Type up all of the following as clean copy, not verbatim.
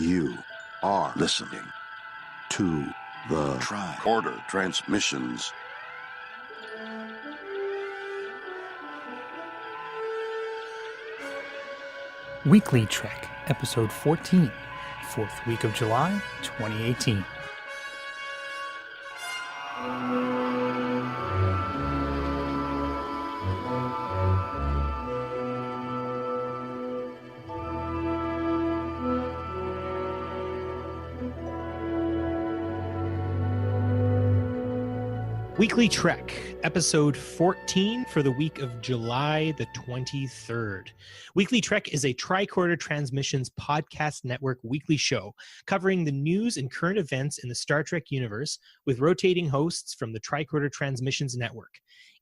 You are listening to the Tricorder Transmissions. Weekly Trek, Episode 14, 4th week of July, 2018. Weekly Trek, Episode 14 for the week of July the 23rd. Weekly Trek is a Tricorder Transmissions podcast network weekly show covering the news and current events in the Star Trek universe with rotating hosts from the Tricorder Transmissions network.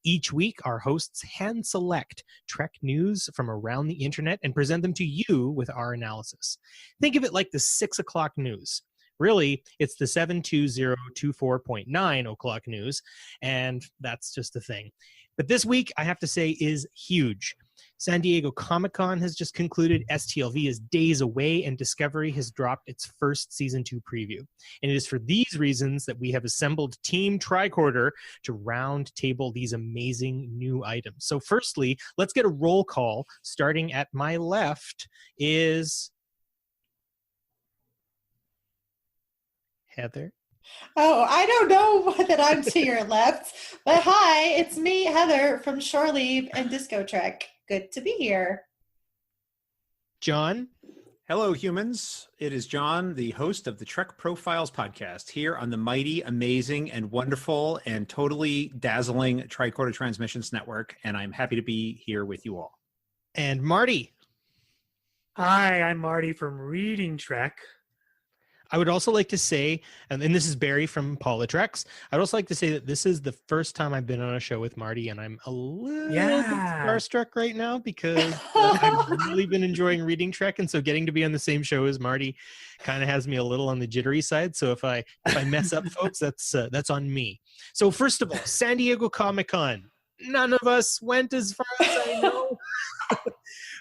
Each week, our hosts hand-select Trek news from around the internet and present them to you with our analysis. Think of it like the 6 o'clock news. Really, it's the 72024.9 o'clock news, and that's just the thing. But this week, I have to say, is huge. San Diego Comic-Con has just concluded, STLV is days away, and Discovery has dropped its first Season 2 preview. And it is for these reasons that we have assembled Team Tricorder to round table these amazing new items. So firstly, let's get a roll call. Starting at my left is Heather. Oh, I don't know that I'm to your left, but hi, it's me, Heather, from Shore Leave and Disco Trek. Good to be here. John. Hello, humans. It is John, the host of the Trek Profiles podcast, here on the mighty, amazing, and wonderful, and totally dazzling Tricorder Transmissions Network, and I'm happy to be here with you all. And Marty. Hi, I'm Marty from Reading Trek. I would also like to say, and this is Barry from WeeklyTrek, I'd also like to say that this is the first time I've been on a show with Marty, and I'm a little bit starstruck right now because I've really been enjoying Reading Trek, and so getting to be on the same show as Marty kind of has me a little on the jittery side. So if I mess up, folks, that's on me. So first of all, San Diego Comic-Con. None of us went, as far as I know.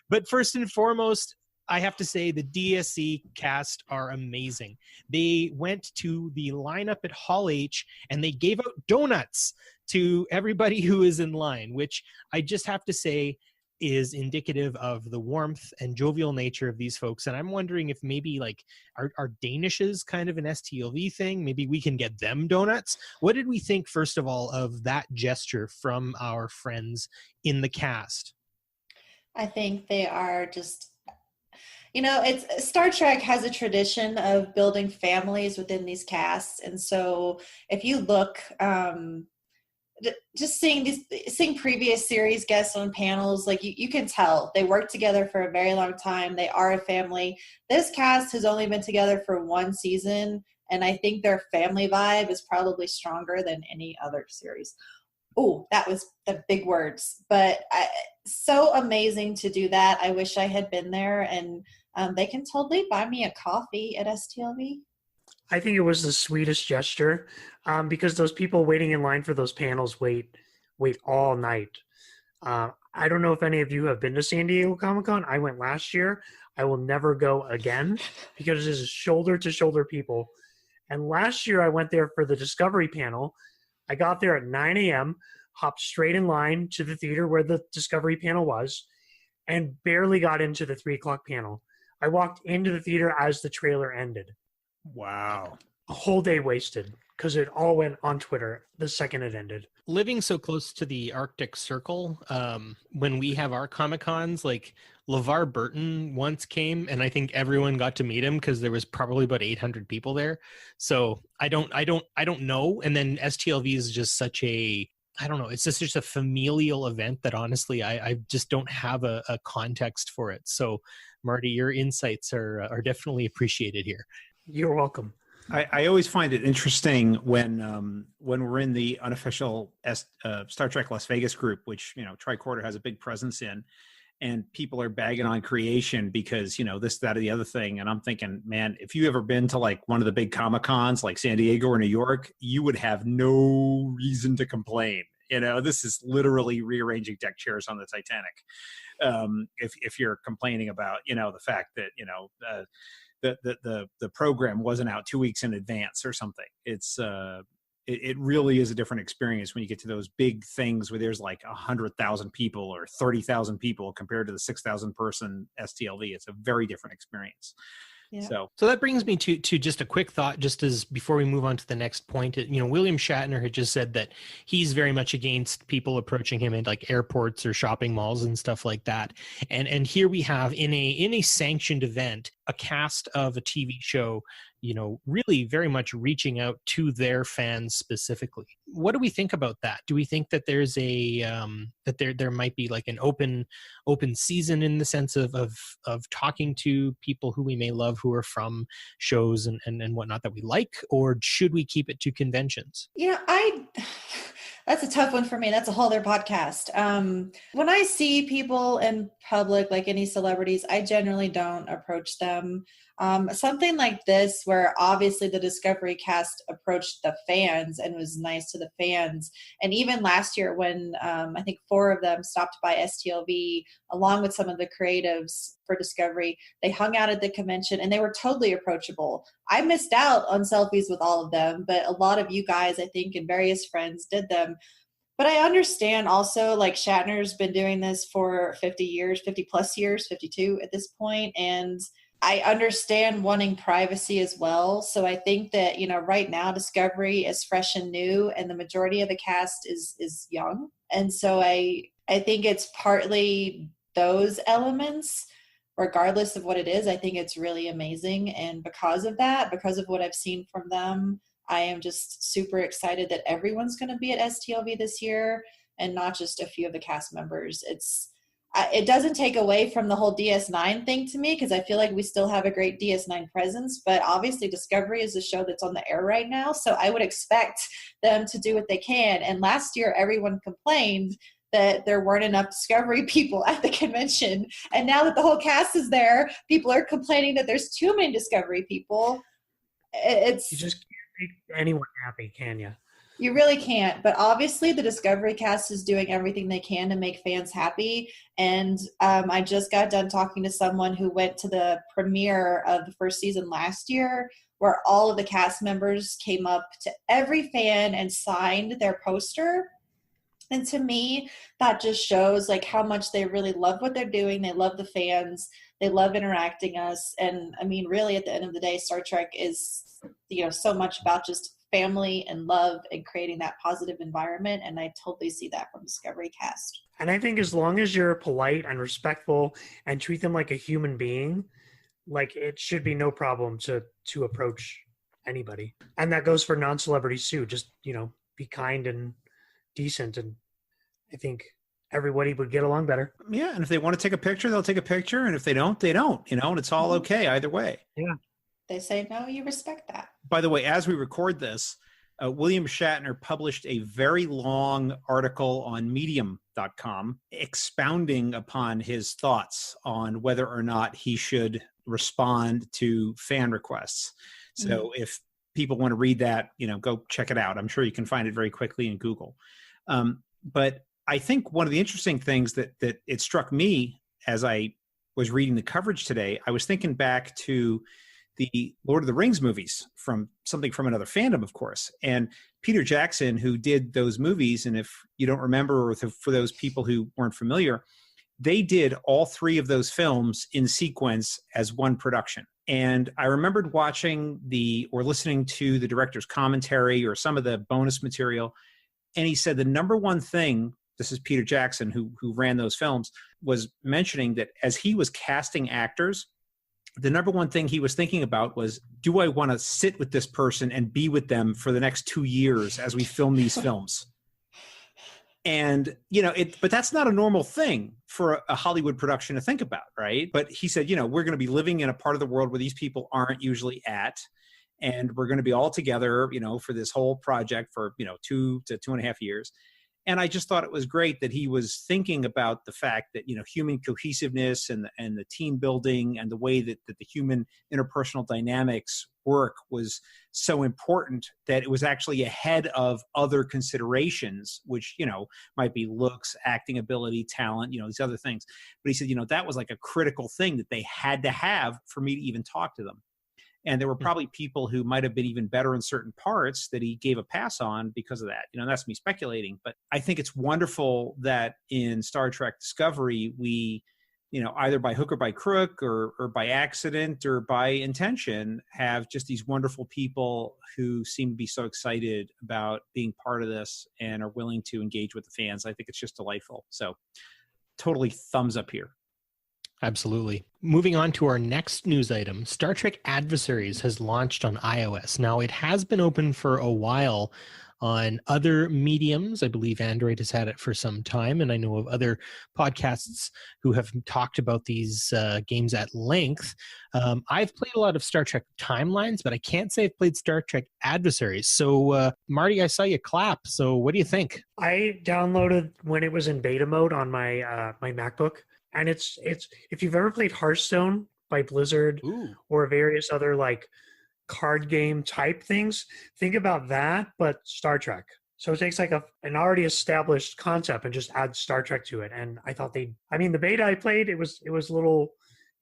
But first and foremost, I have to say the DSC cast are amazing. They went to the lineup at Hall H and they gave out donuts to everybody who is in line, which I just have to say is indicative of the warmth and jovial nature of these folks. And I'm wondering if maybe like our Danish is kind of an STLV thing. Maybe we can get them donuts. What did we think, first of all, of that gesture from our friends in the cast? I think they are just... You know, Star Trek has a tradition of building families within these casts, and so if you look, just seeing previous series guests on panels, like you can tell they work together for a very long time. They are a family. This cast has only been together for one season, and I think their family vibe is probably stronger than any other series. Oh, that was the big words, but so amazing to do that. I wish I had been there, and they can totally buy me a coffee at STLV. I think it was the sweetest gesture because those people waiting in line for those panels wait all night. I don't know if any of you have been to San Diego Comic-Con. I went last year. I will never go again because it is shoulder-to-shoulder people. And last year I went there for the Discovery panel. I got there at 9 a.m., hopped straight in line to the theater where the Discovery panel was, and barely got into the 3 o'clock panel. I walked into the theater as the trailer ended. Wow. A whole day wasted because it all went on Twitter the second it ended. Living so close to the Arctic Circle, when we have our Comic-Cons, like LeVar Burton once came, and I think everyone got to meet him because there was probably about 800 people there. So I don't know. And then STLV is just such a, I don't know, it's just a familial event that honestly, I just don't have a context for it. So Marty, your insights are definitely appreciated here. You're welcome. I always find it interesting when we're in the unofficial Star Trek Las Vegas group, which, you know, Tricorder has a big presence in, and people are bagging on creation because, you know, this, that, or the other thing. And I'm thinking, man, if you ever been to like one of the big Comic-Cons like San Diego or New York, you would have no reason to complain. You know, this is literally rearranging deck chairs on the Titanic. If you're complaining about, you know, the fact that, you know, the program wasn't out 2 weeks in advance or something. It really is a different experience when you get to those big things where there's like 100,000 people or 30,000 people compared to the 6,000 person STLV. It's a very different experience. Yeah. So that brings me to just a quick thought, just as before we move on to the next point. William Shatner had just said that he's very much against people approaching him at like airports or shopping malls and stuff like that. And here we have in a sanctioned event, a cast of a TV show, really very much reaching out to their fans specifically. What do we think about that? Do we think that there's that there might be like an open season in the sense of talking to people who we may love who are from shows and whatnot that we like, or should we keep it to conventions? That's a tough one for me. That's a whole other podcast. When I see people in public, like any celebrities, I generally don't approach them. Something like this, where obviously the Discovery cast approached the fans and was nice to the fans. And even last year when I think 4 of them stopped by STLV, along with some of the creatives for Discovery, they hung out at the convention and they were totally approachable. I missed out on selfies with all of them, but a lot of you guys, I think, and various friends did them. But I understand also, like, Shatner's been doing this for 50 plus years, 52 at this point. And I understand wanting privacy as well. So I think that, right now Discovery is fresh and new and the majority of the cast is young. And so I think it's partly those elements, regardless of what it is. I think it's really amazing. And because of that, because of what I've seen from them, I am just super excited that everyone's going to be at STLV this year and not just a few of the cast members. It doesn't take away from the whole DS9 thing to me, because I feel like we still have a great DS9 presence, but obviously Discovery is a show that's on the air right now. So I would expect them to do what they can. And last year, everyone complained that there weren't enough Discovery people at the convention. And now that the whole cast is there, people are complaining that there's too many Discovery people. You just can't make anyone happy, can you? You really can't, but obviously the Discovery cast is doing everything they can to make fans happy. And I just got done talking to someone who went to the premiere of the first season last year, where all of the cast members came up to every fan and signed their poster. And to me, that just shows like how much they really love what they're doing. They love the fans. They love interacting us. And I mean, really at the end of the day, Star Trek is, so much about just family and love and creating that positive environment. And I totally see that from Discovery cast. And I think as long as you're polite and respectful and treat them like a human being, like it should be no problem to approach anybody. And that goes for non-celebrities too. Just, be kind and decent. And I think everybody would get along better. Yeah. And if they want to take a picture, they'll take a picture. And if they don't, they don't, and it's all okay either way. Yeah. They say, no, you respect that. By the way, as we record this, William Shatner published a very long article on medium.com expounding upon his thoughts on whether or not he should respond to fan requests. So if people want to read that, go check it out. I'm sure you can find it very quickly in Google. But I think one of the interesting things that it struck me as I was reading the coverage today, I was thinking back to the Lord of the Rings movies from another fandom, of course. And Peter Jackson, who did those movies, and if you don't remember, or for those people who weren't familiar, they did all 3 of those films in sequence as one production. And I remembered watching or listening to the director's commentary or some of the bonus material. And he said the number one thing, this is Peter Jackson, who ran those films, was mentioning that as he was casting actors, the number one thing he was thinking about was, do I want to sit with this person and be with them for the next 2 years as we film these films? And, but that's not a normal thing for a Hollywood production to think about, right? But he said, we're going to be living in a part of the world where these people aren't usually at. And we're going to be all together, for this whole project for, 2 to 2.5 years. And I just thought it was great that he was thinking about the fact that, human cohesiveness and the team building and the way that the human interpersonal dynamics work was so important that it was actually ahead of other considerations, which, might be looks, acting ability, talent, these other things. But he said, that was like a critical thing that they had to have for me to even talk to them. And there were probably people who might have been even better in certain parts that he gave a pass on because of that. That's me speculating. But I think it's wonderful that in Star Trek Discovery, we, either by hook or by crook or by accident or by intention, have just these wonderful people who seem to be so excited about being part of this and are willing to engage with the fans. I think it's just delightful. So totally thumbs up here. Absolutely. Moving on to our next news item, Star Trek Adversaries has launched on iOS. Now, it has been open for a while on other mediums. I believe Android has had it for some time, and I know of other podcasts who have talked about these games at length. I've played a lot of Star Trek Timelines, but I can't say I've played Star Trek Adversaries. So, Marty, I saw you clap. So what do you think? I downloaded when it was in beta mode on my my MacBook. And it's if you've ever played Hearthstone by Blizzard or various other like card game type things, think about that, but Star Trek. So it takes like an already established concept and just adds Star Trek to it. And I thought the beta I played, it was a little,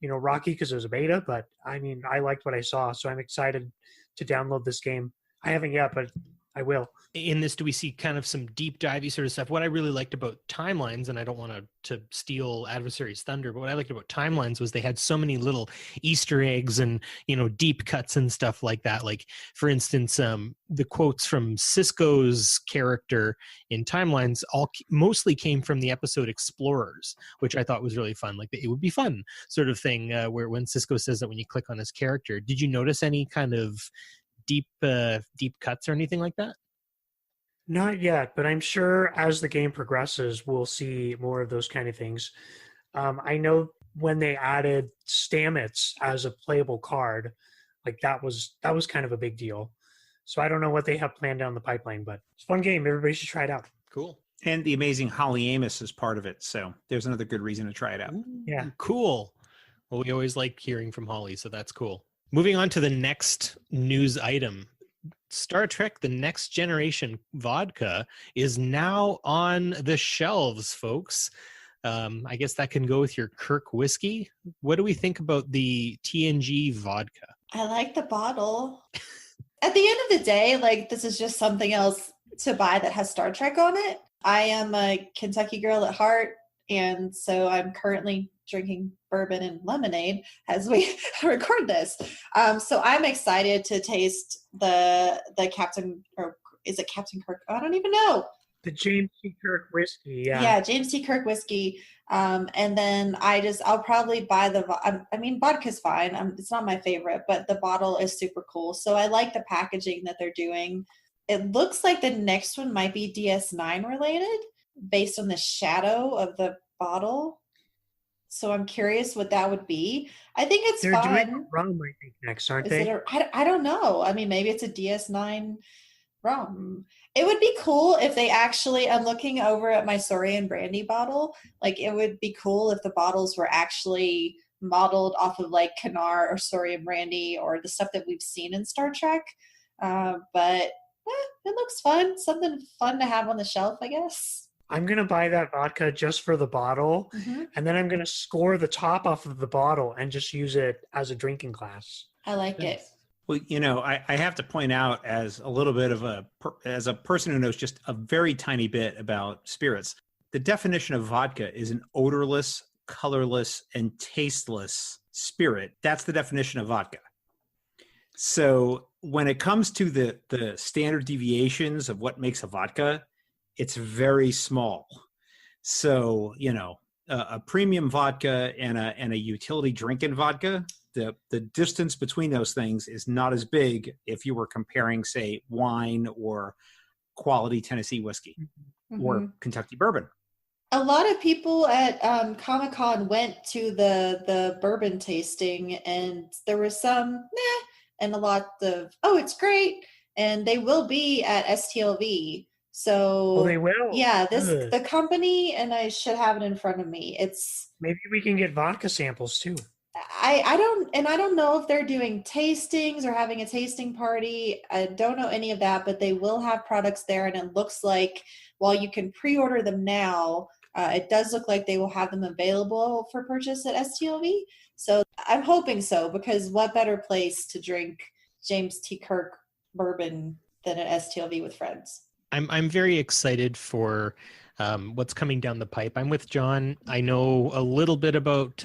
rocky because it was a beta, but I liked what I saw. So I'm excited to download this game. I haven't yet, but I will. In this, do we see kind of some deep divey sort of stuff? What I really liked about Timelines, and I don't want to steal Adversaries' thunder, but what I liked about Timelines was they had so many little Easter eggs and, deep cuts and stuff like that. Like, for instance, the quotes from Sisko's character in Timelines mostly came from the episode Explorers, which I thought was really fun. Like, it would be fun sort of thing where when Sisko says that when you click on his character. Did you notice any kind of deep cuts or anything like that? Not yet, but I'm sure as the game progresses, we'll see more of those kind of things. I know when they added Stamets as a playable card, like that was kind of a big deal. So I don't know what they have planned down the pipeline, but it's a fun game. Everybody should try it out. Cool. And the amazing Holly Amos is part of it. So there's another good reason to try it out. Yeah. Cool. Well, we always like hearing from Holly, so that's cool. Moving on to the next news item. Star Trek The Next Generation vodka is now on the shelves, folks. I guess that can go with your Kirk whiskey. What do we think about the TNG vodka? I like the bottle. At the end of the day, like, this is just something else to buy that has Star Trek on it. I am a Kentucky girl at heart, and so I'm currently drinking bourbon and lemonade as we record this. So I'm excited to taste the Captain, or is it Captain Kirk? I don't even know. The James T. Kirk whiskey, yeah. Yeah, James T. Kirk whiskey. And then I'll probably buy vodka's fine. It's not my favorite, but the bottle is super cool. So I like the packaging that they're doing. It looks like the next one might be DS9 related based on the shadow of the bottle. So I'm curious what that would be. I think it's They're fun. doing rum, I think, next, aren't they? I don't know. Maybe it's a DS9 rum. It would be cool if they actually, I'm looking over at my Saurian brandy bottle. Like, it would be cool if the bottles were actually modeled off of like Kanar or Saurian brandy or the stuff that we've seen in Star Trek. But it looks fun. Something fun to have on the shelf, I guess. I'm going to buy that vodka just for the bottle, and then I'm going to score the top off of the bottle and just use it as a drinking glass. I like it. Well, I have to point out, as a little bit of as a person who knows just a very tiny bit about spirits, the definition of vodka is an odorless, colorless, and tasteless spirit. That's the definition of vodka. So when it comes to the standard deviations of what makes a vodka, it's very small. So, a premium vodka and a utility drinking vodka, the distance between those things is not as big if you were comparing, say, wine or quality Tennessee whiskey or Kentucky bourbon. A lot of people at Comic-Con went to the bourbon tasting, and there was some and a lot of, it's great. And they will be at STLV. So they will. Yeah, the company, and I should have it in front of me. Maybe we can get vodka samples too. I don't know if they're doing tastings or having a tasting party. I don't know any of that, but they will have products there, and it looks like while you can pre-order them now, it does look like they will have them available for purchase at STLV. So I'm hoping so, because what better place to drink James T. Kirk bourbon than an STLV with friends? I'm very excited for what's coming down the pipe. I'm with John. I know a little bit about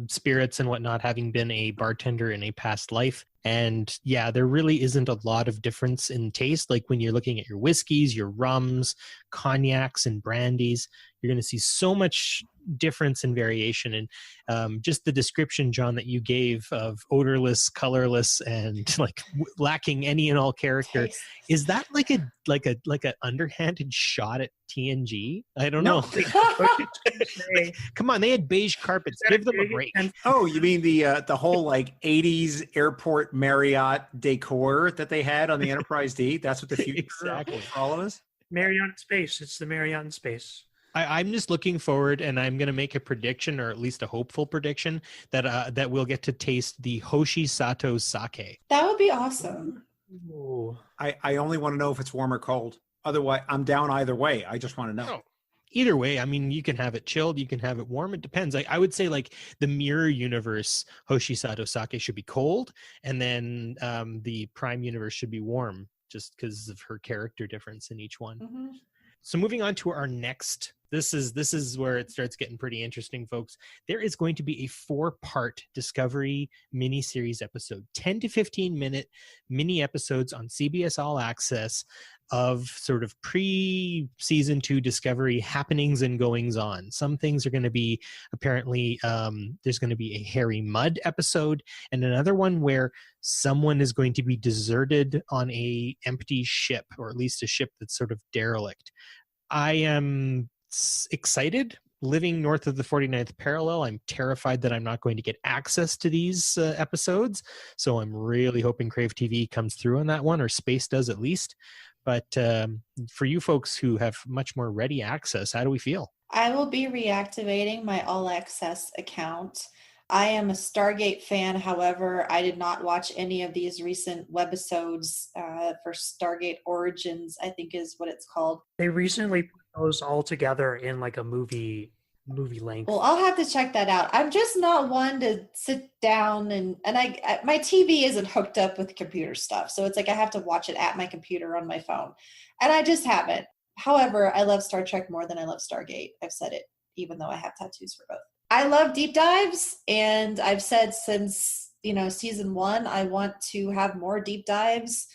spirits and whatnot, having been a bartender in a past life. And yeah, there really isn't a lot of difference in taste. Like when you're looking at your whiskeys, your rums, cognacs, and brandies, you're going to see so much difference and variation. And just the description, John, that you gave of odorless, colorless, and like lacking any and all character, is that like a underhanded shot at TNG? I don't know. Come on, they had beige carpets. Give them a break. Oh, you mean the whole like 80s airport Marriott decor that they had on the Enterprise D? That's what the future exactly for all of us. Marriott in space. It's the Marriott in space. I'm just looking forward, and I'm going to make a prediction, or at least a hopeful prediction, that we'll get to taste the Hoshi Sato sake. That would be awesome. Ooh. I only want to know if it's warm or cold. Otherwise, I'm down either way. I just want to know. Oh. Either way, I mean, you can have it chilled, you can have it warm. It depends. I would say like the Mirror Universe Hoshi Sato sake should be cold, and then the Prime Universe should be warm, just because of her character difference in each one. Mm-hmm. So moving on to our next, this is where it starts getting pretty interesting, folks. There is going to be a 4-part Discovery mini-series episode, 10 to 15 minute mini episodes on CBS All Access of sort of pre-season 2 Discovery happenings and goings on. Some things are going to be apparently, there's going to be a Harry Mudd episode, and another one where someone is going to be deserted on a empty ship, or at least a ship that's sort of derelict. I am excited. Living north of the 49th parallel, I'm terrified that I'm not going to get access to these episodes. So I'm really hoping Crave TV comes through on that one, or Space does at least. But for you folks who have much more ready access, how do we feel? I will be reactivating my All Access account. I am a Stargate fan. However, I did not watch any of these recent webisodes for Stargate Origins, I think is what it's called. They recently put those all together in like a movie length. Well, I'll have to check that out. I'm just not one to sit down and my TV isn't hooked up with computer stuff. So it's like I have to watch it at my computer on my phone. And I just haven't. However, I love Star Trek more than I love Stargate. I've said it, even though I have tattoos for both. I love deep dives, and I've said since, season 1, I want to have more deep dives.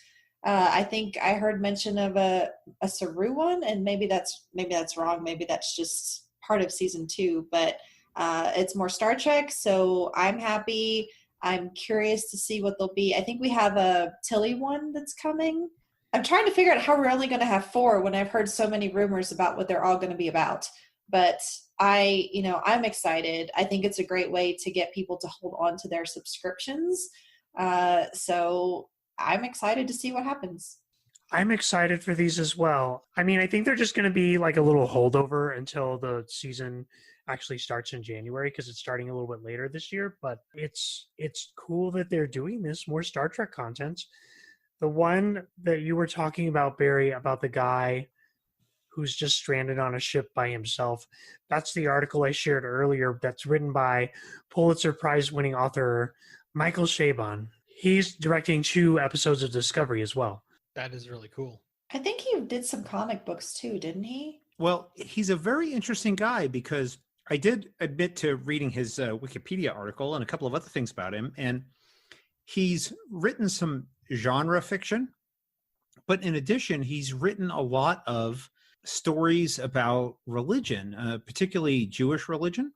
I think I heard mention of a Saru one, and maybe that's wrong. Maybe that's just part of season 2, but it's more Star Trek, so I'm happy. I'm curious to see what they'll be. I think we have a Tilly one that's coming. I'm trying to figure out how we're only going to have 4 when I've heard so many rumors about what they're all going to be about. But I'm excited. I think it's a great way to get people to hold on to their subscriptions. So I'm excited to see what happens. I'm excited for these as well. I mean, I think they're just going to be like a little holdover until the season actually starts in January, because it's starting a little bit later this year. But it's cool that they're doing this, more Star Trek content. The one that you were talking about, Barry, about the guy who's just stranded on a ship by himself. That's the article I shared earlier that's written by Pulitzer Prize-winning author Michael Chabon. He's directing 2 episodes of Discovery as well. That is really cool. I think he did some comic books too, didn't he? Well, he's a very interesting guy, because I did admit to reading his Wikipedia article and a couple of other things about him. And he's written some genre fiction, but in addition, he's written a lot of stories about religion, particularly Jewish religion,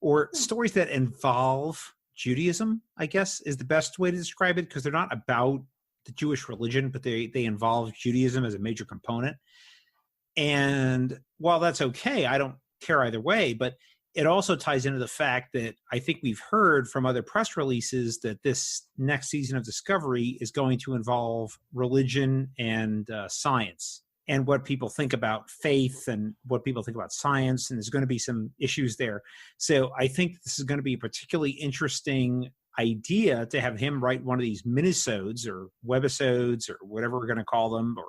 or stories that involve Judaism, I guess is the best way to describe it, because they're not about the Jewish religion, but they involve Judaism as a major component. And while that's okay, I don't care either way, but it also ties into the fact that I think we've heard from other press releases that this next season of Discovery is going to involve religion and science, and what people think about faith and what people think about science. And there's going to be some issues there. So I think this is going to be a particularly interesting idea to have him write one of these minisodes or webisodes or whatever we're going to call them, or,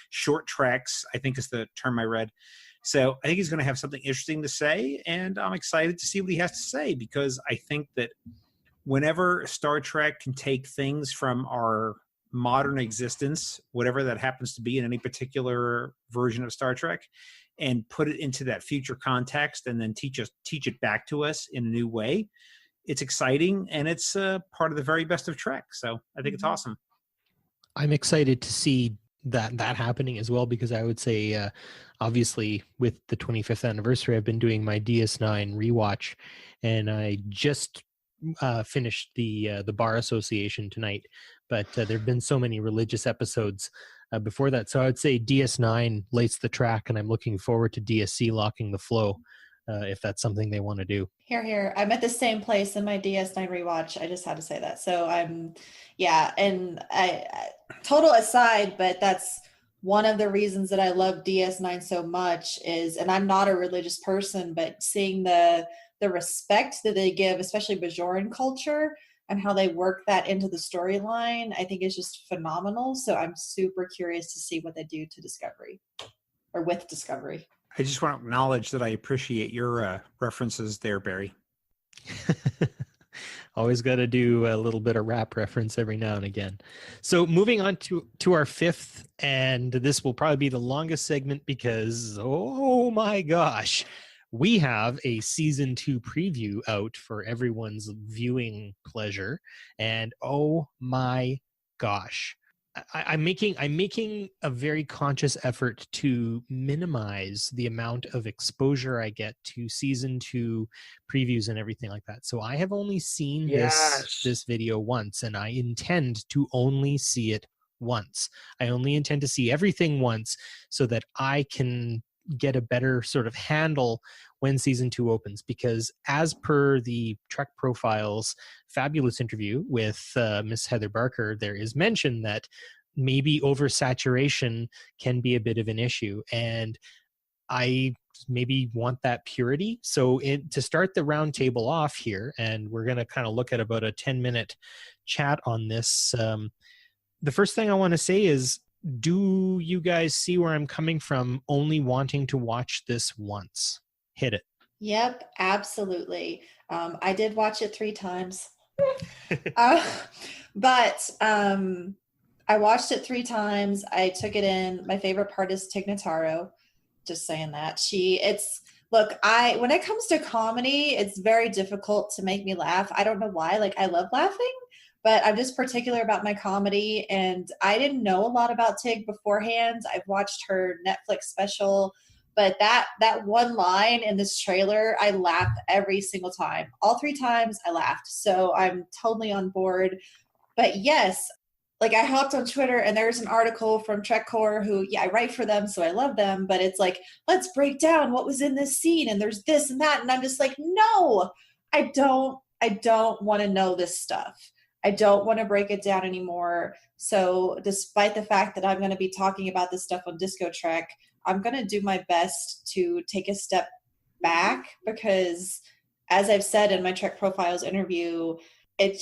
short treks, I think is the term I read, So I think he's going to have something interesting to say, and I'm excited to see what he has to say, because I think that whenever Star Trek can take things from our modern existence, whatever that happens to be in any particular version of Star Trek, and put it into that future context and then teach it back to us in a new way, it's exciting, and it's part of the very best of Trek. So I think it's awesome. I'm excited to see that happening as well, because I would say, obviously, with the 25th anniversary, I've been doing my DS9 rewatch, and I just finished the Bar Association tonight. But there have been so many religious episodes before that, so I would say DS9 lays the track, and I'm looking forward to DSC locking the flow. If that's something they want to do. Here. I'm at the same place in my DS9 rewatch. I just had to say that. So and I total aside, but that's one of the reasons that I love DS9 so much is, and I'm not a religious person, but seeing the respect that they give, especially Bajoran culture, and how they work that into the storyline, I think is just phenomenal. So I'm super curious to see what they do to Discovery, or with Discovery. I just want to acknowledge that I appreciate your references there, Barry. Always got to do a little bit of rap reference every now and again. So moving on to our fifth, and this will probably be the longest segment because, oh my gosh, we have a season 2 preview out for everyone's viewing pleasure. And oh my gosh, I'm making a very conscious effort to minimize the amount of exposure I get to season 2 previews and everything like that. So I have only seen this video once, and I intend to only see it once. I only intend to see everything once so that I can get a better sort of handle when season 2 opens, because as per the Trek Profiles fabulous interview with Miss Heather Barker, there is mention that maybe oversaturation can be a bit of an issue, and I maybe want that purity. So to start the round table off here, and we're going to kind of look at about a 10-minute chat on this, the first thing I want to say is, do you guys see where I'm coming from only wanting to watch this once? Hit it. Yep, absolutely. I did watch it 3 times. But I watched it 3 times. I took it in. My favorite part is Tig Notaro. Just saying that. When it comes to comedy, it's very difficult to make me laugh. I don't know why. Like, I love laughing, but I'm just particular about my comedy, and I didn't know a lot about Tig beforehand. I've watched her Netflix special, but that one line in this trailer, I laugh every single time. All 3 times I laughed. So I'm totally on board. But yes, like, I hopped on Twitter and there's an article from TrekCore who, I write for them, so I love them, but it's like, let's break down what was in this scene, and there's this and that, and I'm just like, no, I don't want to know this stuff. I don't want to break it down anymore. So despite the fact that I'm going to be talking about this stuff on Disco Trek, I'm going to do my best to take a step back, because as I've said in my Trek Profiles interview, it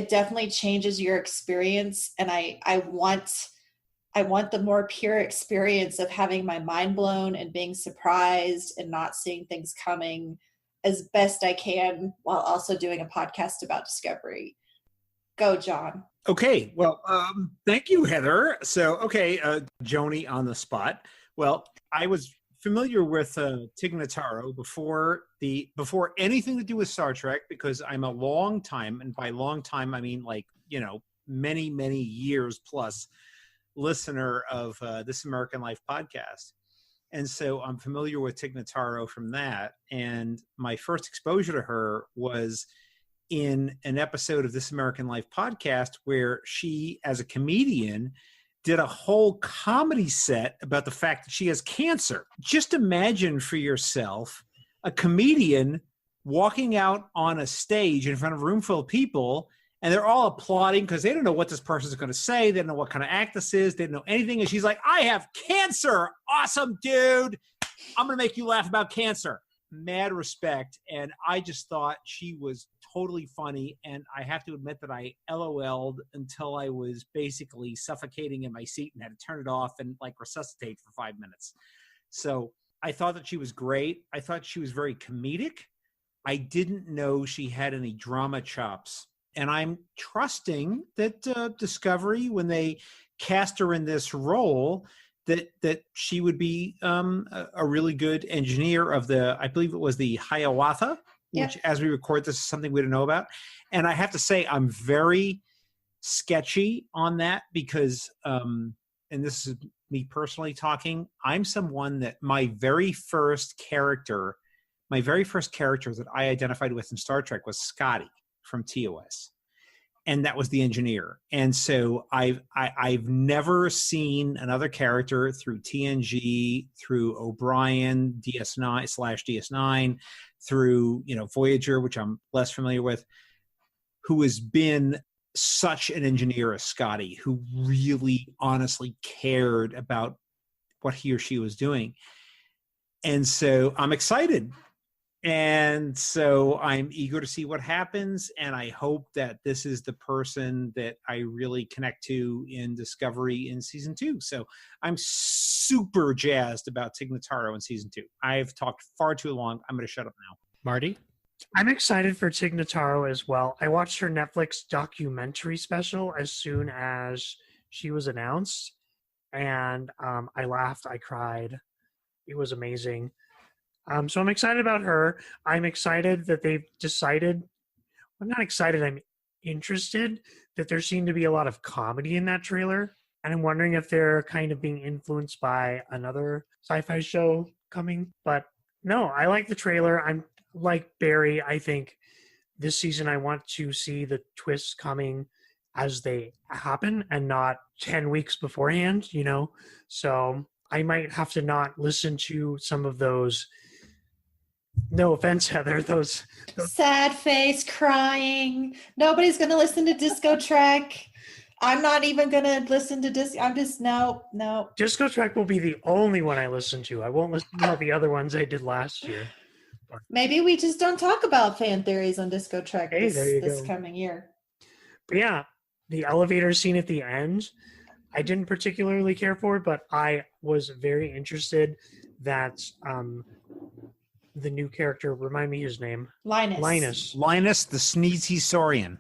definitely changes your experience. And I want the more pure experience of having my mind blown and being surprised and not seeing things coming as best I can, while also doing a podcast about Discovery. Go, John. Okay. Well, thank you, Heather. So, Joni on the spot. Well, I was familiar with Tig Notaro before anything to do with Star Trek, because I'm a long time, and by long time I mean many, many years plus listener of This American Life podcast. And so I'm familiar with Tig Notaro from that. And my first exposure to her was in an episode of This American Life podcast, where she, as a comedian, did a whole comedy set about the fact that she has cancer. Just imagine for yourself a comedian walking out on a stage in front of a room full of people, and they're all applauding because they don't know what this person is going to say. They don't know what kind of act this is. They don't know anything. And she's like, I have cancer. Awesome, dude. I'm going to make you laugh about cancer. Mad respect. And I just thought she was totally funny. And I have to admit that I LOL'd until I was basically suffocating in my seat and had to turn it off and resuscitate for 5 minutes. So I thought that she was great. I thought she was very comedic. I didn't know she had any drama chops. And I'm trusting that Discovery, when they cast her in this role, that she would be a really good engineer of I believe it was the Hiawatha, which as we record, this is something we don't know about. And I have to say, I'm very sketchy on that because, and this is me personally talking, I'm someone that my very first character that I identified with in Star Trek was Scotty from TOS. And that was the engineer. And so I've never seen another character through TNG, through O'Brien, DS9/DS9, through Voyager, which I'm less familiar with, who has been such an engineer as Scotty, who really honestly cared about what he or she was doing. And so I'm excited. And so I'm eager to see what happens. And I hope that this is the person that I really connect to in Discovery in season 2. So I'm super jazzed about Tig Notaro in season 2. I've talked far too long. I'm going to shut up now. Marty? I'm excited for Tig Notaro as well. I watched her Netflix documentary special as soon as she was announced. And I laughed. I cried. It was amazing. So I'm excited about her. I'm excited that they've decided. I'm not excited. I'm interested that there seemed to be a lot of comedy in that trailer. And I'm wondering if they're kind of being influenced by another sci-fi show coming. But no, I like the trailer. I'm like Barry. I think this season I want to see the twists coming as they happen and not 10 weeks beforehand, So I might have to not listen to some of those. No offense, Heather. Those sad face, crying. Nobody's going to listen to Disco Trek. I'm not even going to listen to Disco. I'm just, no. Disco Trek will be the only one I listen to. I won't listen to all the other ones I did last year. Maybe we just don't talk about fan theories on Disco Trek this coming year. But yeah, the elevator scene at the end, I didn't particularly care for, but I was very interested that the new character, remind me his name. Linus, the Sneezy Saurian.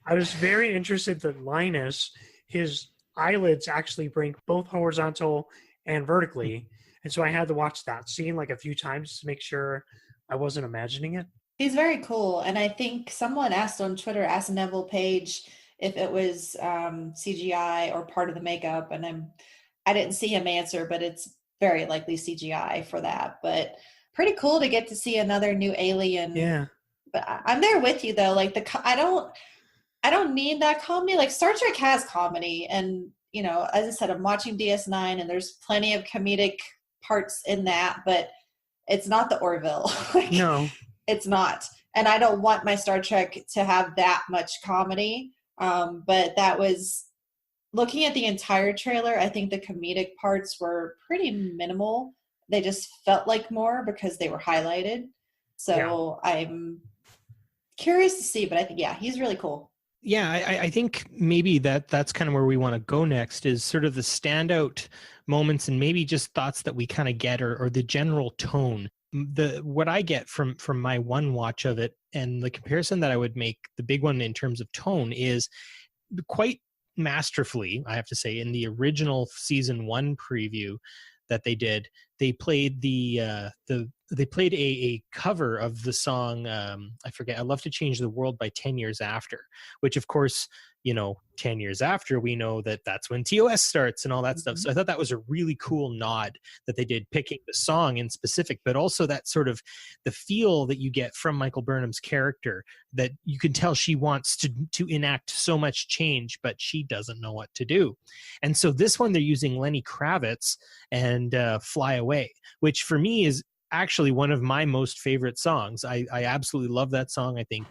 I was very interested that Linus, his eyelids actually blink both horizontal and vertically. And so I had to watch that scene like a few times to make sure I wasn't imagining it. He's very cool. And I think someone asked on Twitter, asked Neville Page if it was CGI or part of the makeup. And I didn't see him answer, but it's very likely CGI for that. But pretty cool to get to see another new alien. Yeah. But I'm there with you though. Like I don't need that comedy. Like Star Trek has comedy, and as I said, I'm watching DS9, and there's plenty of comedic parts in that, but it's not the Orville. No, it's not. And I don't want my Star Trek to have that much comedy. But that was, looking at the entire trailer, I think the comedic parts were pretty minimal. They just felt like more because they were highlighted. So yeah. I'm curious to see, but I think, he's really cool. Yeah, I think maybe that's kind of where we want to go next, is sort of the standout moments and maybe just thoughts that we kind of get, or the general tone. What I get from my one watch of it, and the comparison that I would make, the big one in terms of tone, is quite masterfully, I have to say, in the original season 1 preview that they did, they played a cover of the song, I forget, I Love to Change the World by 10 Years After, which of course, 10 years after, we know that that's when TOS starts and all that stuff. So I thought that was a really cool nod that they did, picking the song in specific, but also that sort of the feel that you get from Michael Burnham's character, that you can tell she wants to enact so much change, but she doesn't know what to do. And so this one, they're using Lenny Kravitz and Fly Away, which for me is actually one of my most favorite songs. I absolutely love that song. I think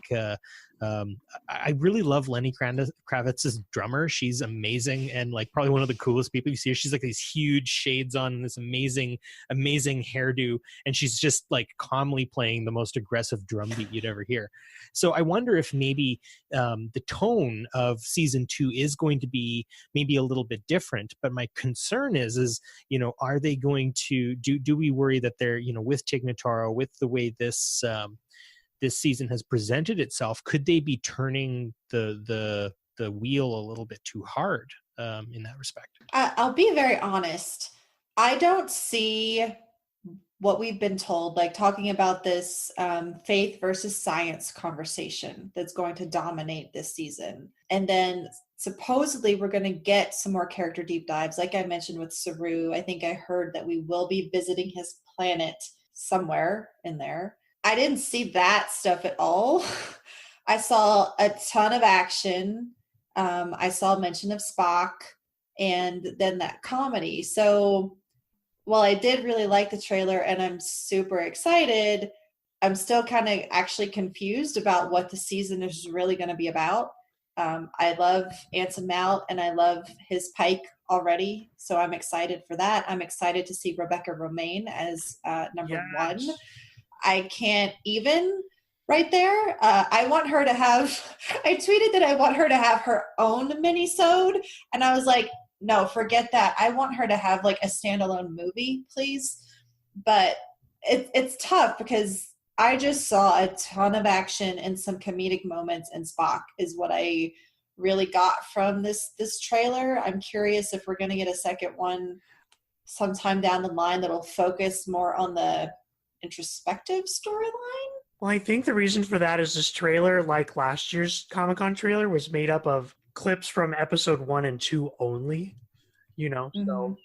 I really love Lenny Kravitz's drummer. She's amazing and like probably one of the coolest people you see. She's like these huge shades on and this amazing hairdo, and she's just like calmly playing the most aggressive drum beat you'd ever hear. So I wonder if maybe the tone of season 2 is going to be maybe a little bit different. But my concern is are they going to do we worry that they're with Tig Notaro, with the way this season has presented itself, could they be turning the wheel a little bit too hard in that respect? I'll be very honest. I don't see what we've been told, like talking about this faith versus science conversation that's going to dominate this season. And then supposedly we're going to get some more character deep dives. Like I mentioned with Saru, I think I heard that we will be visiting his planet somewhere in there. I didn't see that stuff at all. I saw a ton of action. I saw mention of Spock and then that comedy. So while I did really like the trailer and I'm super excited, I'm still kind of actually confused about what the season is really going to be about. I love Anson Mount and I love his Pike already. So I'm excited for that. I'm excited to see Rebecca Romaine as number one. I can't even right there. I want her to have, I tweeted that I want her to have her own mini-sode. And I was like, no, forget that. I want her to have like a standalone movie, please. But it's tough because I just saw a ton of action and some comedic moments, and Spock is what I really got from this trailer. I'm curious if we're going to get a second one sometime down the line that'll focus more on the introspective storyline. Well, I think the reason for that is this trailer, like last year's Comic-Con trailer, was made up of clips from episode 1 and 2 only, so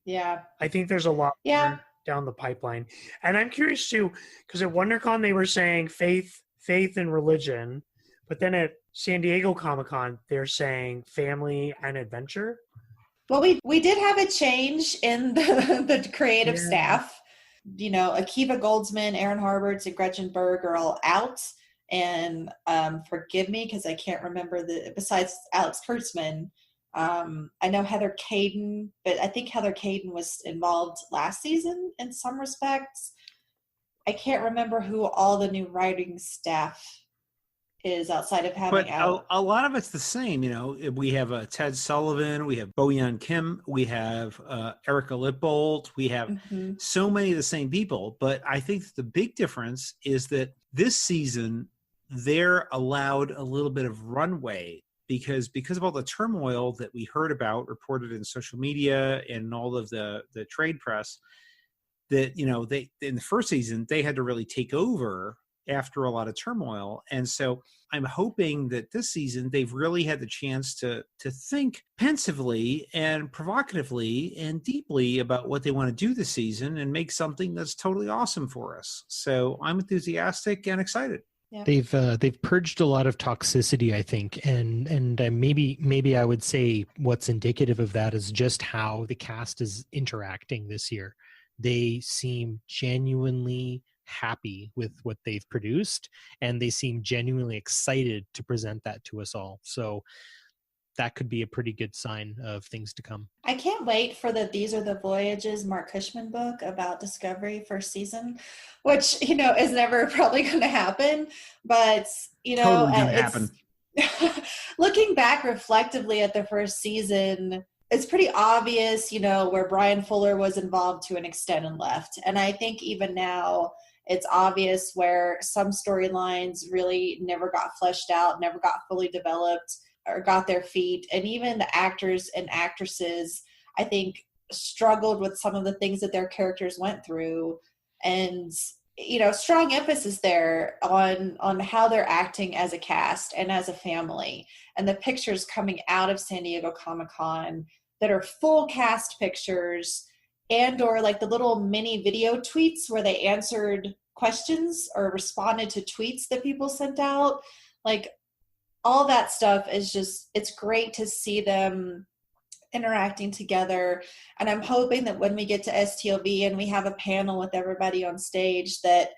yeah, I think there's a lot more down the pipeline. And I'm curious too, because at WonderCon they were saying faith and religion, but then at San Diego Comic-Con they're saying family and adventure. Well, we did have a change in the creative staff. Akiva Goldsman, Aaron Harberts, and Gretchen Berg are all out. And forgive me because I can't remember besides Alex Kurtzman. I know Heather Caden, but I think Heather Caden was involved last season in some respects. I can't remember who all the new writing staff is outside of having out. A lot of it's the same. We have Ted Sullivan, we have Boyan Kim, we have Erica Littbold, we have so many of the same people. But I think the big difference is that this season they're allowed a little bit of runway because of all the turmoil that we heard about reported in social media and all of the trade press. That they in the first season they had to really take over after a lot of turmoil. And so I'm hoping that this season they've really had the chance to think pensively and provocatively and deeply about what they want to do this season and make something that's totally awesome for us. So I'm enthusiastic and excited. Yeah. They've purged a lot of toxicity, I think, and maybe I would say what's indicative of that is just how the cast is interacting this year. They seem genuinely happy with what they've produced, and they seem genuinely excited to present that to us all. So that could be a pretty good sign of things to come. I can't wait for These Are the Voyages Mark Cushman book about Discovery first season, which, is never probably going to happen. But, totally happen. Looking back reflectively at the first season, it's pretty obvious, where Brian Fuller was involved to an extent and left. And I think even now it's obvious where some storylines really never got fleshed out, never got fully developed or got their feet. And even the actors and actresses, I think, struggled with some of the things that their characters went through. And, strong emphasis there on how they're acting as a cast and as a family. And the pictures coming out of San Diego Comic-Con that are full cast pictures and or like the little mini video tweets where they answered questions or responded to tweets that people sent out. Like, all that stuff is just, it's great to see them interacting together. And I'm hoping that when we get to STLV and we have a panel with everybody on stage, that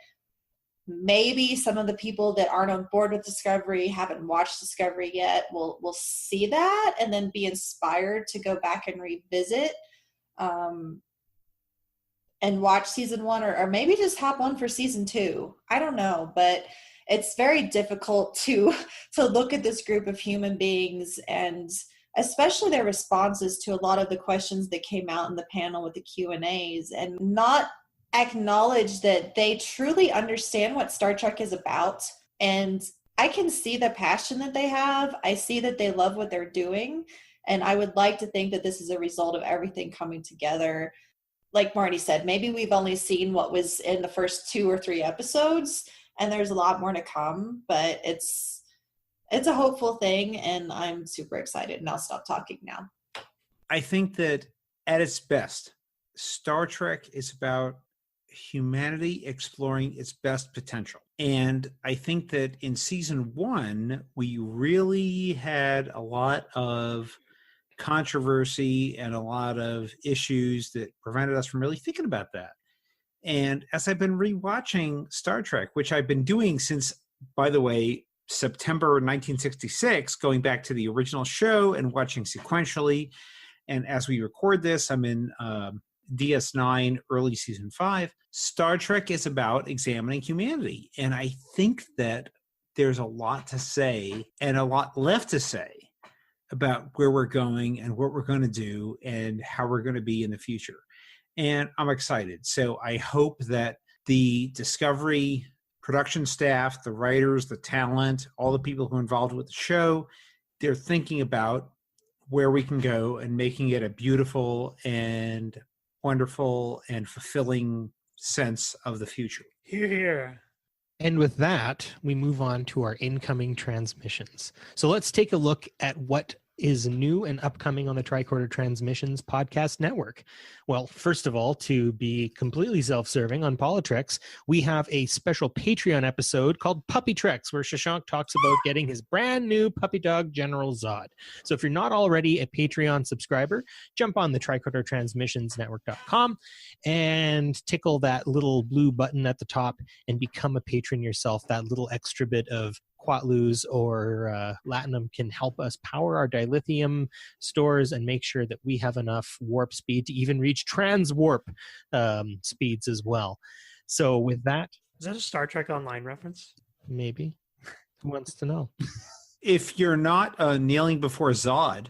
maybe some of the people that aren't on board with Discovery, haven't watched Discovery yet, will see that and then be inspired to go back and revisit and watch season 1, or maybe just hop on for season 2. I don't know, but it's very difficult to look at this group of human beings, and especially their responses to a lot of the questions that came out in the panel with the Q&As, and not acknowledge that they truly understand what Star Trek is about. And I can see the passion that they have. I see that they love what they're doing. And I would like to think that this is a result of everything coming together. Like Marty said, maybe we've only seen what was in the first 2 or 3 episodes, and there's a lot more to come, but it's a hopeful thing, and I'm super excited, and I'll stop talking now. I think that at its best, Star Trek is about humanity exploring its best potential. And I think that in season 1, we really had a lot of controversy and a lot of issues that prevented us from really thinking about that. And as I've been rewatching Star Trek, which I've been doing since, by the way, September 1966, going back to the original show and watching sequentially. And as we record this, I'm in DS9, early season 5. Star Trek is about examining humanity. And I think that there's a lot to say and a lot left to say about where we're going and what we're going to do and how we're going to be in the future. And I'm excited. So I hope that the Discovery production staff, the writers, the talent, all the people who are involved with the show, they're thinking about where we can go and making it a beautiful and wonderful and fulfilling sense of the future. Hear, hear. And with that, we move on to our incoming transmissions. So let's take a look at what is new and upcoming on the Tricorder Transmissions podcast network. Well, first of all, to be completely self-serving on Politics, we have a special Patreon episode called Puppy Treks, where Shashank talks about getting his brand new puppy dog, General Zod. So if you're not already a Patreon subscriber, jump on the tricordertransmissionsnetwork.com and tickle that little blue button at the top and become a patron yourself. That little extra bit of Quatlus or Latinum can help us power our dilithium stores and make sure that we have enough warp speed to even reach transwarp speeds as well. So with that... Is that a Star Trek Online reference? Maybe. Who wants to know? If you're not kneeling before Zod,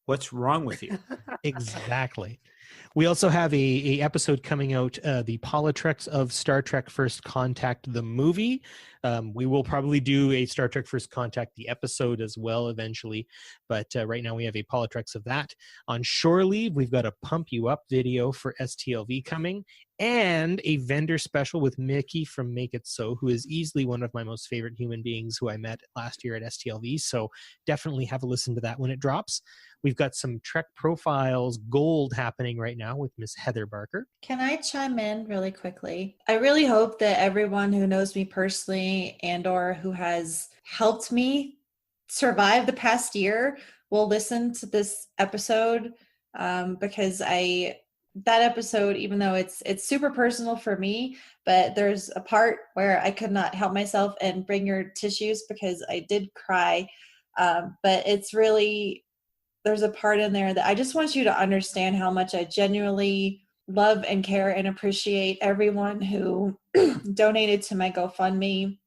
what's wrong with you? Exactly. We also have a episode coming out, the Politics of Star Trek First Contact, the movie. We will probably do a Star Trek First Contact, the episode as well eventually. But right now we have a Politics of that. On Shore Leave, we've got a Pump You Up video for STLV coming, and a vendor special with Mickey from Make It So, who is easily one of my most favorite human beings who I met last year at STLV. So definitely have a listen to that when it drops. We've got some Trek Profiles Gold happening right now with Miss Heather Barker. Can I chime in really quickly? I really hope that everyone who knows me personally and or who has helped me survive the past year will listen to this episode, because that episode, even though it's super personal for me, but there's a part where I could not help myself and bring your tissues because I did cry. But it's really... there's a part in there that I just want you to understand how much I genuinely love and care and appreciate everyone who donated to my GoFundMe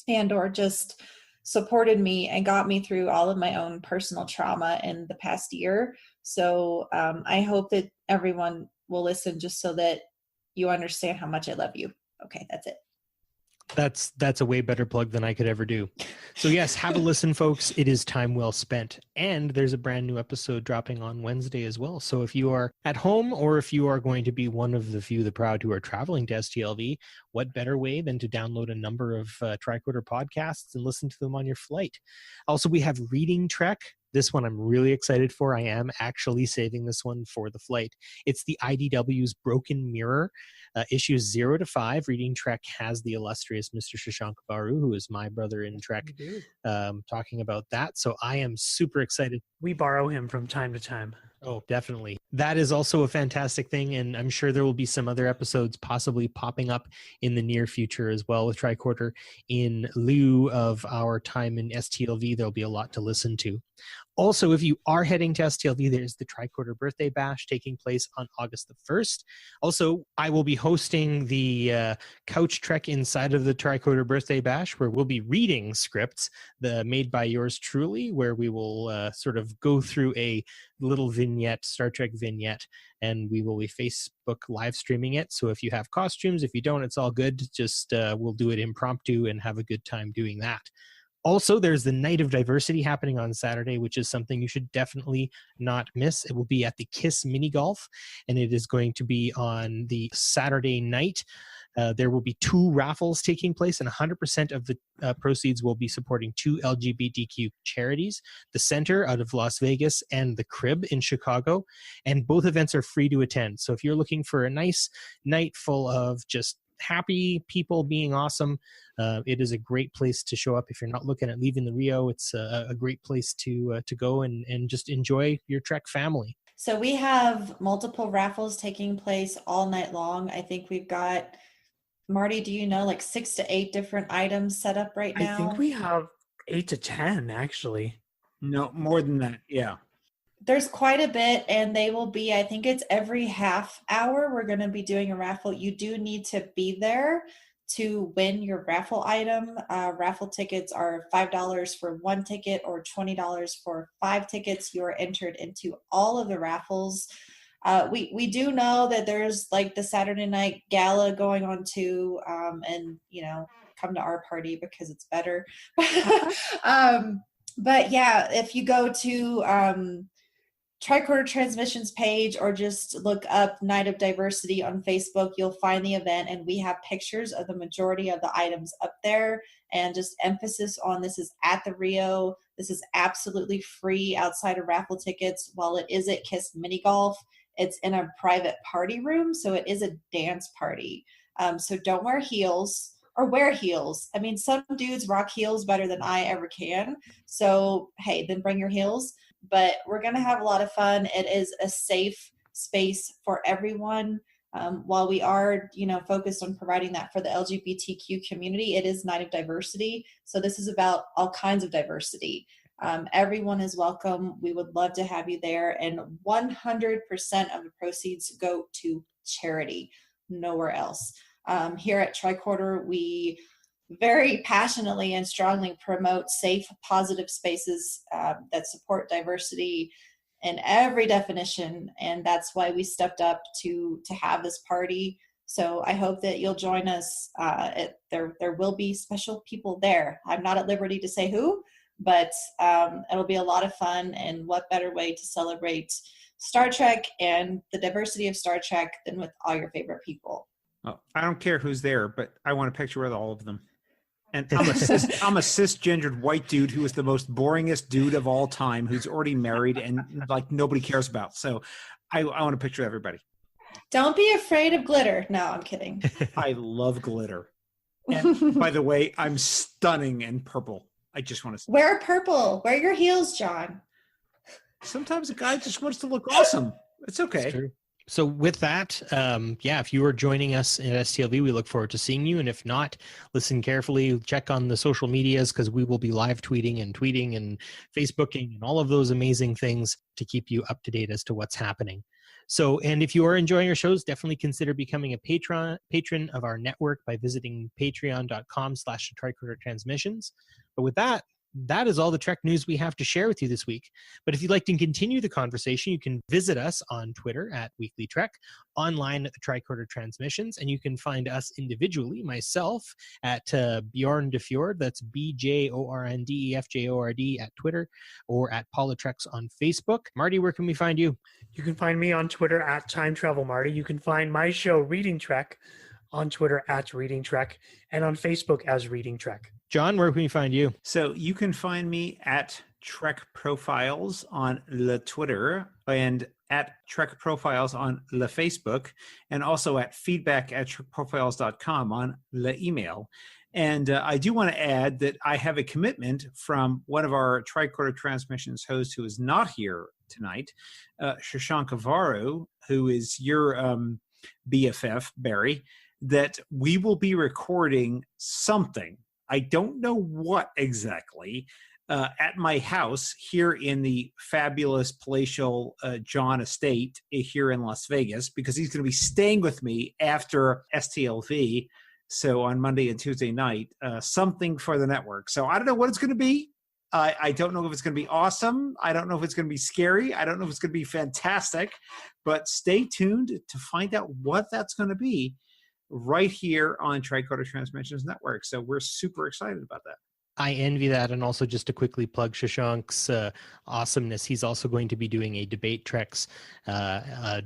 and or just supported me and got me through all of my own personal trauma in the past year. So I hope that everyone will listen just so that you understand how much I love you. Okay, that's it. That's a way better plug than I could ever do. So yes, have a listen, folks. It is time well spent. And there's a brand new episode dropping on Wednesday as well. So if you are at home or if you are going to be one of the few, the proud, who are traveling to STLV, what better way than to download a number of Tricorder podcasts and listen to them on your flight? Also, we have Reading Trek. This one I'm really excited for. I am actually saving this one for the flight. It's the IDW's Broken Mirror, issues 0 to 5. Reading Trek has the illustrious Mr. Shashank Baru, who is my brother in Trek, talking about that. So I am super excited. We borrow him from time to time. Oh, definitely. That is also a fantastic thing. And I'm sure there will be some other episodes possibly popping up in the near future as well with Tricorder. In lieu of our time in STLV, there'll be a lot to listen to. Also, if you are heading to STLV, there's the Tricorder Birthday Bash taking place on August the 1st. Also, I will be hosting the Couch Trek inside of the Tricorder Birthday Bash, where we'll be reading scripts made by yours truly, where we will sort of go through a little vignette, Star Trek vignette, and we will be Facebook live streaming it. So if you have costumes, if you don't, it's all good. Just we'll do it impromptu and have a good time doing that. Also, there's the Night of Diversity happening on Saturday, which is something you should definitely not miss. It will be at the KISS Mini Golf, and it is going to be on the Saturday night. There will be 2 raffles taking place, and 100% of the proceeds will be supporting 2 LGBTQ charities, the Center out of Las Vegas and the Crib in Chicago. And both events are free to attend. So if you're looking for a nice night full of just happy people being awesome, it is a great place to show up. If you're not looking at leaving the Rio, it's a great place to go and just enjoy your Trek family. So we have multiple raffles taking place all night long. I think we've got, Marty, do you know, like 6 to 8 different items set up right now? I think we have 8 to 10, actually. No, more than that. Yeah. There's quite a bit, and they will be, I think it's every half hour we're going to be doing a raffle. You do need to be there to win your raffle item. Raffle tickets are $5 for 1 ticket or $20 for 5 tickets. You are entered into all of the raffles. We do know that there's like the Saturday night gala going on too, and come to our party because it's better. But yeah, if you go to Tricorder Transmissions page or just look up Night of Diversity on Facebook, you'll find the event, and we have pictures of the majority of the items up there, and just emphasis on this is at the Rio. This is absolutely free outside of raffle tickets. While it is at KISS Mini Golf, it's in a private party room, so it is a dance party. So don't wear heels or wear heels. I mean, some dudes rock heels better than I ever can. So, hey, then bring your heels. But we're going to have a lot of fun. It is a safe space for everyone. While we are, focused on providing that for the LGBTQ community, it is Night of Diversity. So this is about all kinds of diversity. Everyone is welcome. We would love to have you there. And 100% of the proceeds go to charity, nowhere else. Here at Tricorder, we very passionately and strongly promote safe, positive spaces that support diversity in every definition, and that's why we stepped up to have this party. So I hope that you'll join us. There will be special people there. I'm not at liberty to say who, but it'll be a lot of fun, and what better way to celebrate Star Trek and the diversity of Star Trek than with all your favorite people. Well, I don't care who's there, but I want a picture with all of them. And I'm a cisgendered white dude who is the most boringest dude of all time, who's already married and like nobody cares about. So I want a picture of everybody. Don't be afraid of glitter. No, I'm kidding. I love glitter. And by the way, I'm stunning in purple. I just want to wear purple. Wear your heels, John. Sometimes a guy just wants to look awesome. It's okay. It's true. So with that, if you are joining us at STLV, we look forward to seeing you. And if not, listen carefully, check on the social medias, because we will be live tweeting and Facebooking and all of those amazing things to keep you up to date as to what's happening. So, and if you are enjoying our shows, definitely consider becoming a patron of our network by visiting patreon.com/Tricorder Transmissions. But with that, that is all the Trek news we have to share with you this week. But if you'd like to continue the conversation, you can visit us on Twitter at WeeklyTrek, online at the Tricorder Transmissions, and you can find us individually, myself, at Bjorn DeFjord, that's BJORNDEFJORD at Twitter, or at Politrex on Facebook. Marty, where can we find you? You can find me on Twitter at Time Travel Marty. You can find my show, Reading Trek, on Twitter at Reading Trek, and on Facebook as Reading Trek. John, where can we find you? So you can find me at Trek Profiles on the Twitter and at Trek Profiles on the Facebook, and also at feedback@trekprofiles.com on the email. And I do want to add that I have a commitment from one of our Tricorder Transmissions hosts who is not here tonight, Shashank Avaru, who is your BFF, Barry, that we will be recording something. I don't know what exactly, at my house here in the fabulous palatial John Estate here in Las Vegas, because he's going to be staying with me after STLV. So on Monday and Tuesday night, something for the network. So I don't know what it's going to be. I don't know if it's going to be awesome. I don't know if it's going to be scary. I don't know if it's going to be fantastic. But stay tuned to find out what that's going to be right here on Tricorder Transmissions Network. So we're super excited about that. I envy that. And also just to quickly plug Shashank's awesomeness, he's also going to be doing a debate treks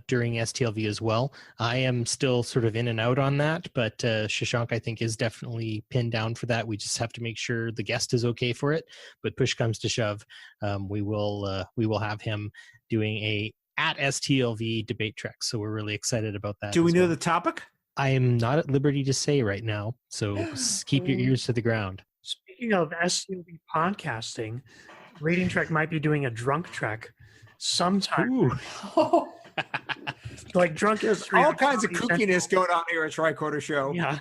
during STLV as well. I am still sort of in and out on that, but Shashank, I think, is definitely pinned down for that. We just have to make sure the guest is okay for it. But push comes to shove, we will have him doing at STLV debate trek. So we're really excited about that. Do we know the topic? I am not at liberty to say right now. So keep your ears to the ground. Speaking of STLV podcasting, WeeklyTrek might be doing a drunk trek sometime. Like drunk There's all kinds of kookiness going on here at Tricorder Show. Yeah.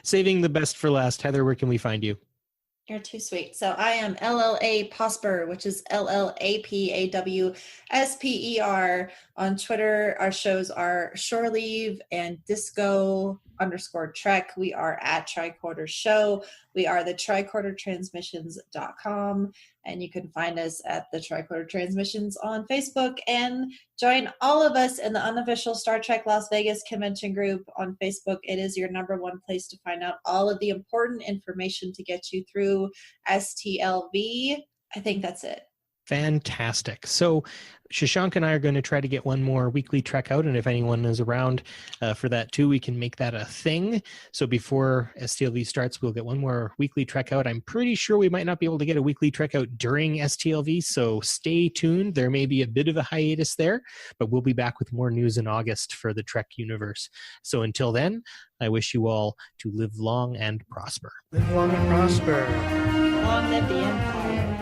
Saving the best for last. Heather, where can we find you? You're too sweet. So I am LLA Posper, which is LLAPAWSPER on Twitter. Our shows are Shore Leave and Disco_Trek. We are at Tricorder Show. We are the tricordertransmissions.com, and you can find us at the Tricorder Transmissions on Facebook, and join all of us in the unofficial Star Trek Las Vegas convention group on Facebook. It is your #1 place to find out all of the important information to get you through STLV. I think that's it. Fantastic. So Shashank and I are going to try to get one more weekly trek out, and if anyone is around for that too, we can make that a thing. So before STLV starts, we'll get one more weekly trek out. I'm pretty sure we might not be able to get a weekly trek out during STLV, so stay tuned. There may be a bit of a hiatus there, but we'll be back with more news in August for the Trek universe. So until then, I wish you all to live long and prosper. Live long and prosper. Long live the Empire.